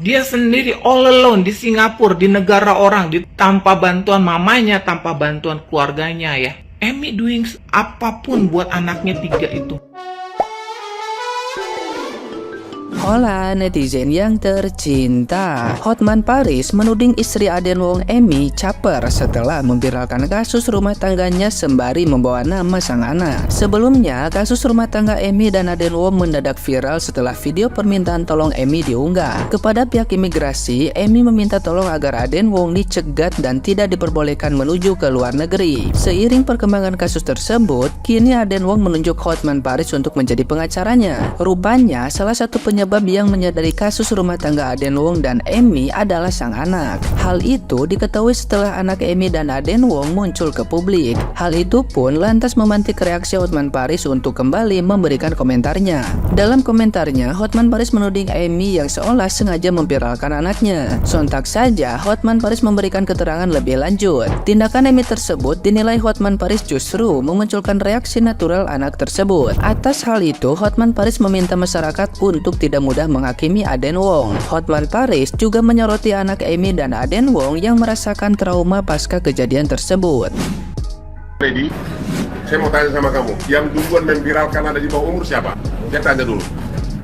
Dia sendiri all alone di Singapura, di negara orang, tanpa bantuan mamanya, tanpa bantuan keluarganya ya. Amy doing apapun buat anaknya 3 itu. Hola netizen yang tercinta, Hotman Paris menuding istri Aden Wong Amy caper setelah memviralkan kasus rumah tangganya sembari membawa nama sang anak. Sebelumnya, kasus rumah tangga Amy dan Aden Wong mendadak viral setelah video permintaan tolong Amy diunggah. Kepada pihak imigrasi, Amy meminta tolong agar Aden Wong dicegat dan tidak diperbolehkan menuju ke luar negeri. Seiring perkembangan kasus tersebut, kini Aden Wong menunjuk Hotman Paris untuk menjadi pengacaranya. Rupanya, salah satu penyebab yang menyadari kasus rumah tangga Aden Wong dan Amy adalah sang anak. Hal itu diketahui setelah anak Amy dan Aden Wong muncul ke publik. Hal itu pun lantas memantik reaksi Hotman Paris untuk kembali memberikan komentarnya. Dalam komentarnya, Hotman Paris menuding Amy yang seolah sengaja memviralkan anaknya. Sontak saja, Hotman Paris memberikan keterangan lebih lanjut. Tindakan Amy tersebut dinilai Hotman Paris justru memunculkan reaksi natural anak tersebut. Atas hal itu, Hotman Paris meminta masyarakat untuk tidak mudah menghakimi Aden Wong. Hotman Paris juga menyoroti anak Amy dan Aden Wong yang merasakan trauma pasca kejadian tersebut. Lady, saya mau tanya sama kamu, yang duluan memviralkan ada di bawah umur siapa? Saya tanya dulu.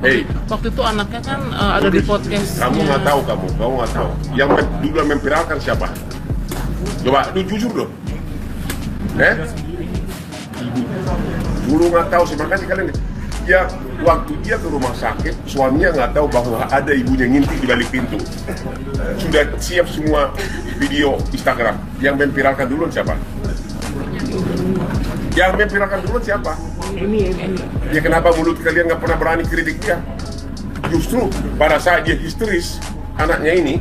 Hey, Waktu itu anaknya kan ada di podcast. kamu nggak tahu, kamu nggak tahu. Yang duluan memviralkan siapa? Coba, lu jujur dong. Dulu nggak tahu sih, makanya kalian ya waktu dia ke rumah sakit, suaminya nggak tahu bahwa ada ibunya ngintip di balik pintu. Sudah siap semua video Instagram. Yang memviralkan duluan siapa? Yang memviralkan duluan siapa? Ini. Ya kenapa mulut kalian nggak pernah berani kritik dia? Justru pada saat dia histeris, anaknya ini,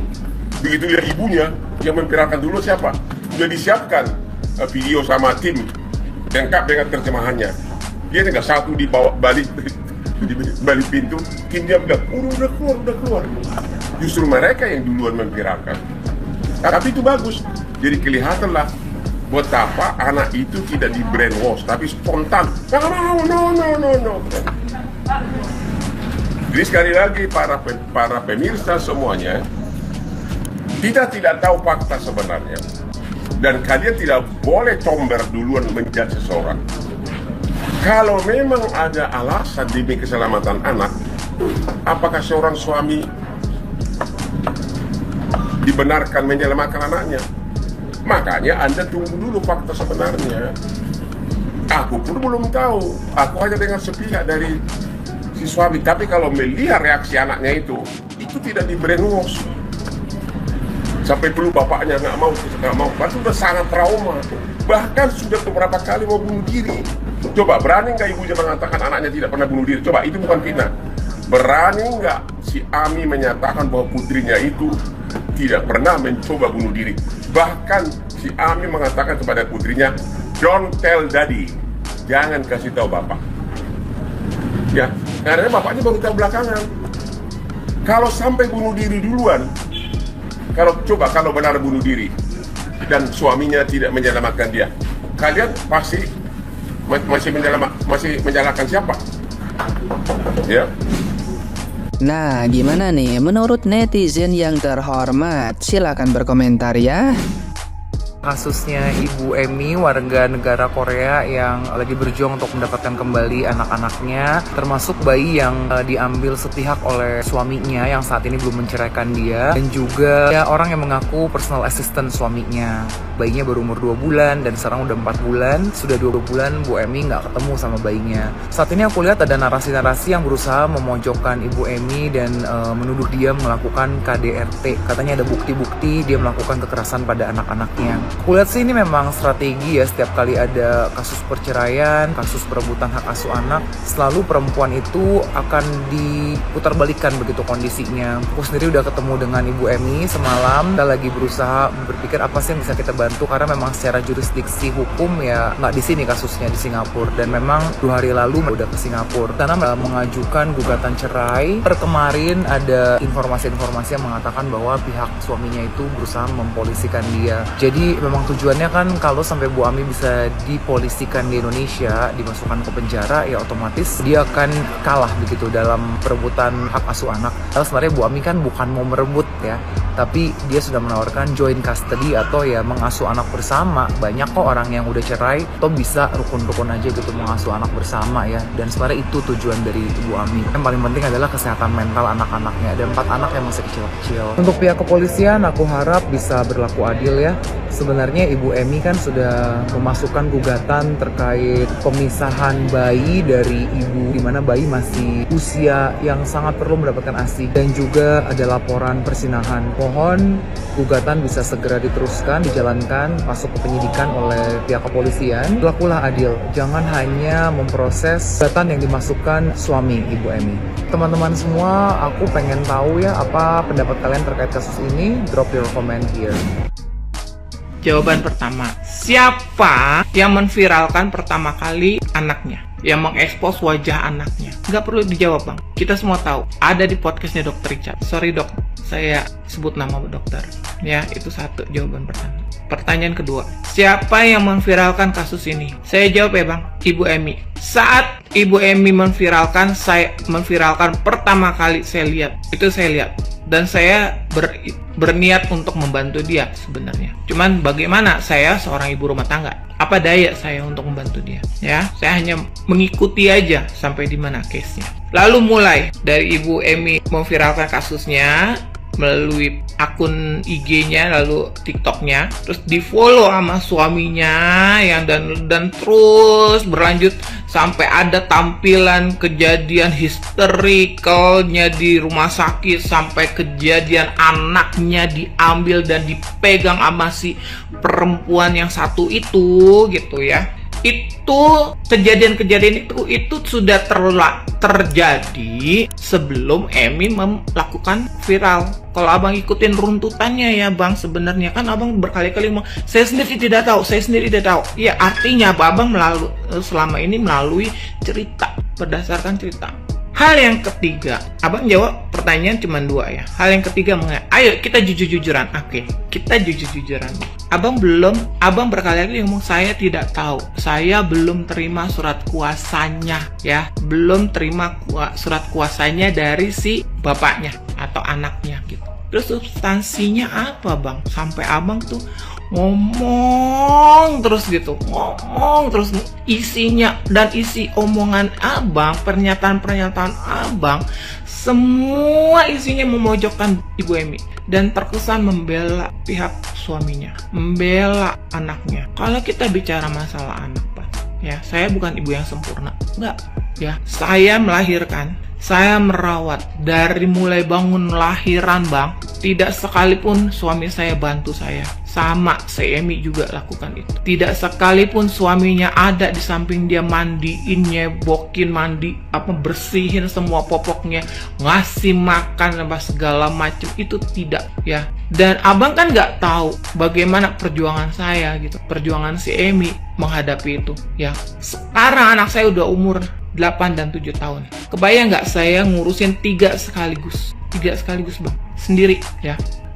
begitu lihat ibunya, yang memviralkan duluan siapa? Sudah disiapkan video sama tim lengkap dengan terjemahannya. Dia tinggal satu di bawah balik pintu, tim dia udah keluar. Justru mereka yang duluan memviralkan. Tapi itu bagus. Jadi kelihatanlah betapa anak itu tidak di brainwash, tapi spontan. No. Jadi sekali lagi para pemirsa semuanya, kita tidak tahu fakta sebenarnya, dan kalian tidak boleh comber duluan menjudge seseorang. Kalau memang ada alasan demi keselamatan anak, apakah seorang suami dibenarkan menyelamatkan anaknya? Makanya Anda tunggu dulu fakta sebenarnya. Aku pun belum tahu. Aku hanya dengar sepihak dari si suami. Tapi kalau melihat reaksi anaknya itu tidak di brainwash. Sampai dulu bapaknya nggak mau. Itu sudah sangat trauma. Bahkan sudah beberapa kali mau bunuh diri. Coba, berani nggak ibunya mengatakan anaknya tidak pernah bunuh diri? Coba, itu bukan fitnah. Berani nggak si Ami menyatakan bahwa putrinya itu tidak pernah mencoba bunuh diri? Bahkan si Ami mengatakan kepada putrinya, "Don't tell daddy." Jangan kasih tahu bapak. Ya, karena bapaknya baru tahu belakangan. Kalau sampai bunuh diri duluan, kalau benar bunuh diri dan suaminya tidak menyelamatkan dia, kalian pasti masih menyalahkan siapa? Ya. Nah, gimana nih menurut netizen yang terhormat? Silahkan berkomentar ya. Kasusnya Ibu Amy, warga negara Korea yang lagi berjuang untuk mendapatkan kembali anak-anaknya, termasuk bayi yang diambil sepihak oleh suaminya yang saat ini belum menceraikan dia, dan juga ya, orang yang mengaku personal assistant suaminya. Bayinya baru umur 2 bulan dan sekarang udah 4 bulan. Sudah 2 bulan Bu Amy nggak ketemu sama bayinya. Saat ini aku lihat ada narasi-narasi yang berusaha memojokkan Ibu Amy dan menuduh dia melakukan KDRT. Katanya ada bukti-bukti dia melakukan kekerasan pada anak-anaknya. Aku lihat sih ini memang strategi ya, setiap kali ada kasus perceraian, kasus perebutan hak asuh anak, selalu perempuan itu akan diputarbalikkan begitu kondisinya. Aku sendiri udah ketemu dengan Ibu Amy semalam, kita lagi berusaha berpikir apa sih yang bisa kita bantu, karena memang secara jurisdiksi hukum ya nggak di sini kasusnya, di Singapura, dan memang 2 hari lalu udah ke Singapura karena mengajukan gugatan cerai. Kemarin ada informasi-informasi yang mengatakan bahwa pihak suaminya itu berusaha mempolisikan dia. Jadi Jadi memang tujuannya kan kalau sampai Bu Ami bisa dipolisikan di Indonesia, dimasukkan ke penjara, ya otomatis dia akan kalah begitu dalam perebutan hak asuh anak. Lalu sebenarnya Bu Ami kan bukan mau merebut ya, tapi dia sudah menawarkan joint custody atau ya mengasuh anak bersama. Banyak kok orang yang udah cerai atau bisa rukun-rukun aja gitu mengasuh anak bersama ya. Dan sebenarnya itu tujuan dari Ibu Ami. Yang paling penting adalah kesehatan mental anak-anaknya. Ada 4 anak yang masih kecil-kecil. Untuk pihak kepolisian aku harap bisa berlaku adil ya. Sebenarnya Ibu Emi kan sudah memasukkan gugatan terkait pemisahan bayi dari ibu, di mana bayi masih usia yang sangat perlu mendapatkan ASI, dan juga ada laporan persinahan. Mohon gugatan bisa segera diteruskan, dijalankan, masuk ke penyidikan oleh pihak kepolisian. Berlakulah adil, jangan hanya memproses gugatan yang dimasukkan suami Ibu Emi. Teman-teman semua, aku pengen tahu ya apa pendapat kalian terkait kasus ini. Drop your comment here. Jawaban pertama, siapa yang menviralkan pertama kali anaknya? Yang mengekspos wajah anaknya? Nggak perlu dijawab, Bang. Kita semua tahu. Ada di podcastnya Dr. Richard. Sorry dok, saya sebut nama dokter. Ya, itu satu jawaban pertama. Pertanyaan kedua, siapa yang memviralkan kasus ini? Saya jawab ya Bang, Ibu Emi. Saat Ibu Emi memviralkan, saya memviralkan pertama kali saya lihat. Dan saya berniat untuk membantu dia sebenarnya. Cuman bagaimana saya seorang ibu rumah tangga? Apa daya saya untuk membantu dia? Ya, saya hanya mengikuti aja sampai di mana case-nya. Lalu mulai dari Ibu Emi memviralkan kasusnya melalui akun IG-nya, lalu TikTok-nya, terus di-follow sama suaminya yang dan terus berlanjut sampai ada tampilan kejadian histerikalnya di rumah sakit, sampai kejadian anaknya diambil dan dipegang sama si perempuan yang satu itu gitu ya. Itu kejadian-kejadian itu sudah terjadi sebelum Emi melakukan viral. Kalau abang ikutin runtutannya ya bang, sebenarnya kan abang berkali-kali ngomong saya sendiri tidak tahu. Ya artinya abang selama ini melalui cerita, berdasarkan cerita. Hal yang ketiga, abang jawab pertanyaan cuma 2 ya. Hal yang ketiga, ayo kita jujur-jujuran. Oke, kita jujur-jujuran. Abang berkali-kali ngomong saya tidak tahu. Saya belum terima surat kuasanya ya. Belum terima surat kuasanya dari si bapaknya atau anaknya gitu. Terus substansinya apa bang? Sampai abang tuh ngomong terus isinya dan isi omongan abang, pernyataan abang, semua isinya memojokkan Ibu Emi dan terkesan membela pihak suaminya, membela anaknya. Kalau kita bicara masalah anak Pak, ya saya bukan ibu yang sempurna, enggak ya. Saya melahirkan, saya merawat dari mulai bangun lahiran bang, tidak sekalipun suami saya bantu saya. Sama, saya Emi juga lakukan itu. Tidak sekalipun suaminya ada di samping dia, mandiin, nyebokin, bersihin semua popoknya, ngasih makan segala macam, itu tidak ya. Dan abang kan nggak tahu bagaimana perjuangan saya gitu, perjuangan si Emi menghadapi itu ya. Sekarang anak saya udah umur 8 dan 7 tahun. Kebayang nggak saya ngurusin 3 sekaligus bang, sendiri ya.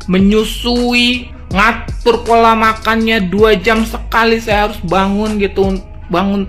Menyusui, ngatur pola makannya 2 jam sekali saya harus bangun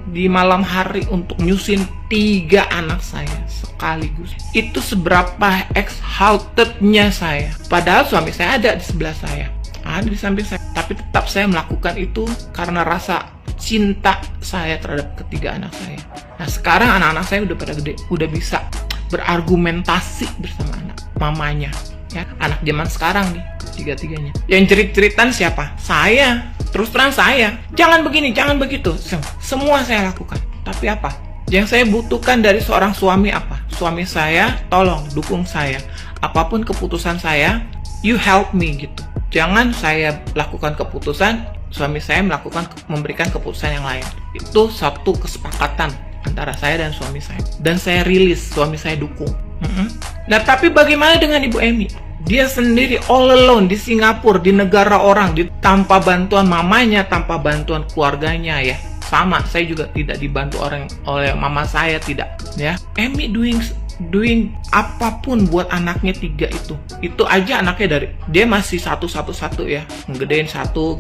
di malam hari untuk nyusin 3 anak saya sekaligus. Itu seberapa exhaustednya saya. Padahal suami saya ada di sebelah saya, ada di samping saya, tapi tetap saya melakukan itu karena rasa cinta saya terhadap ketiga anak saya. Nah sekarang anak-anak saya udah pada gede, udah bisa berargumentasi bersama anak mamanya ya. Anak zaman sekarang nih, 3-3-nya yang cerit-ceritan siapa? Saya. Terus terang saya, jangan begini, jangan begitu, semua saya lakukan. Tapi apa yang saya butuhkan dari seorang suami? Apa? Suami saya tolong dukung saya, apapun keputusan saya, you help me gitu. Jangan saya lakukan keputusan, suami saya memberikan keputusan yang lain. Itu satu kesepakatan antara saya dan suami saya, dan saya rilis, suami saya dukung. Nah tapi bagaimana dengan Ibu Emi? Dia sendiri all alone di Singapura, di negara orang, tanpa bantuan mamanya, tanpa bantuan keluarganya ya. Sama, saya juga tidak dibantu oleh mama saya, tidak ya. Emi doing doing apapun buat anaknya 3 itu. Itu aja anaknya dari dia masih satu ya, gedein satu.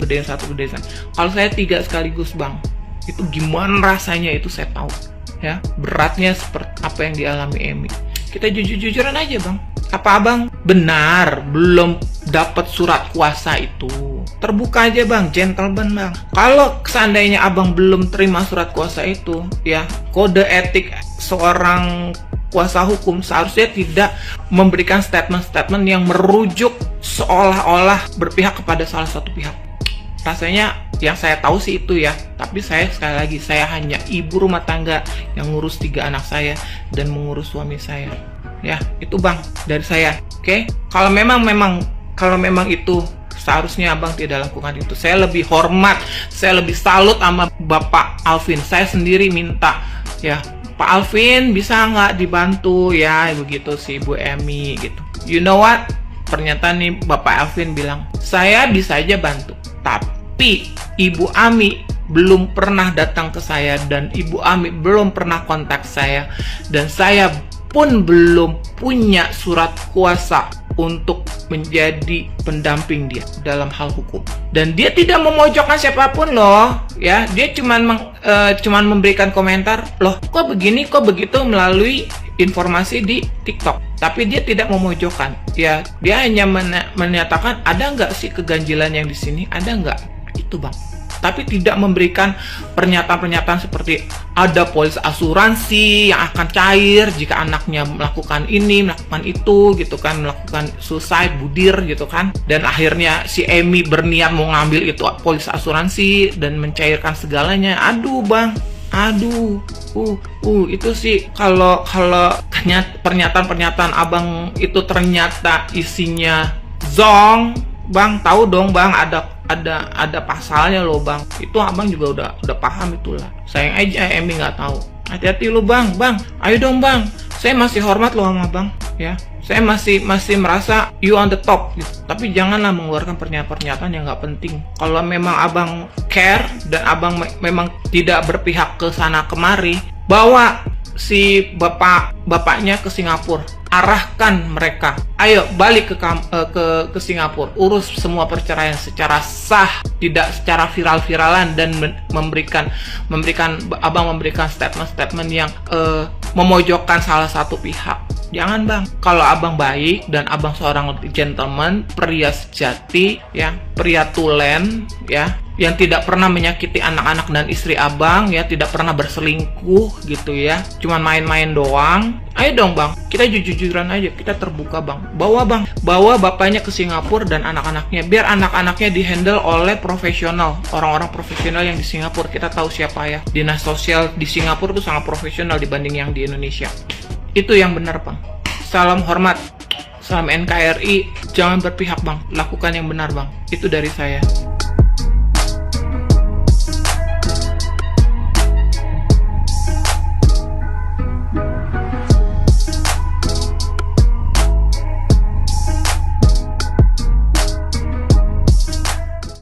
Kalau saya 3 sekaligus bang, itu gimana rasanya itu saya tahu ya, beratnya seperti apa yang dialami Emi. Kita jujur-jujuran aja bang. Apa abang benar belum dapat surat kuasa itu? Terbuka aja bang, gentleman bang. Kalau seandainya abang belum terima surat kuasa itu, ya kode etik seorang kuasa hukum seharusnya tidak memberikan statement-statement yang merujuk seolah-olah berpihak kepada salah satu pihak. Rasanya yang saya tahu sih itu ya, tapi saya sekali lagi, saya hanya ibu rumah tangga yang ngurus 3 anak saya dan mengurus suami saya. Ya, itu bang dari saya. Oke? Kalau memang itu seharusnya abang tidak lakukan itu. Saya lebih hormat, saya lebih salut sama Bapak Alvin. Saya sendiri minta, ya Pak Alvin bisa nggak dibantu ya, begitu si Ibu Emi gitu. You know what? Pernyataan nih Bapak Alvin bilang, saya bisa aja bantu, tapi Ibu Ami belum pernah datang ke saya dan Ibu Ami belum pernah kontak saya, dan saya pun belum punya surat kuasa untuk menjadi pendamping dia dalam hal hukum. Dan dia tidak memojokkan siapapun loh, ya. Dia cuman memberikan komentar, loh kok begini, kok begitu melalui informasi di TikTok. Tapi dia tidak memojokkan, ya. Dia hanya menyatakan ada nggak sih keganjilan yang di sini, ada nggak? Itu bang. Tapi tidak memberikan pernyataan-pernyataan seperti ada polis asuransi yang akan cair jika anaknya melakukan ini, melakukan itu gitu kan, melakukan suicide, budir gitu kan, dan akhirnya si Emi berniat mau ngambil itu polis asuransi dan mencairkan segalanya. Aduh bang, aduh, itu sih kalau pernyataan abang itu ternyata isinya zong, bang tahu dong bang, ada pasalnya loh bang. Itu abang juga udah paham itulah. Sayang aja Emi nggak tahu. Hati-hati lo bang, ayo dong bang. Saya masih hormat lo sama bang, ya. Saya masih merasa you on the top gitu. Tapi janganlah mengeluarkan pernyataan yang nggak penting. Kalau memang abang care dan abang memang tidak berpihak ke sana kemari, bawa si bapaknya ke Singapura. Arahkan mereka, ayo balik ke Singapura, urus semua perceraian secara sah, tidak secara viral-viralan, dan memberikan abang memberikan statement yang memojokkan salah satu pihak. Jangan bang, kalau abang baik dan abang seorang gentleman, pria sejati, ya, pria tulen, ya, yang tidak pernah menyakiti anak-anak dan istri abang, ya, tidak pernah berselingkuh gitu ya, cuman main-main doang. Ayo dong bang, kita jujur-jujuran aja, kita terbuka bang. Bawa bapaknya ke Singapura dan anak-anaknya, biar anak-anaknya dihandle oleh profesional, orang-orang profesional yang di Singapura. Kita tahu siapa ya, dinas sosial di Singapura itu sangat profesional dibanding yang di Indonesia. Itu yang benar bang. Salam hormat, salam NKRI, jangan berpihak bang, lakukan yang benar bang. Itu dari saya.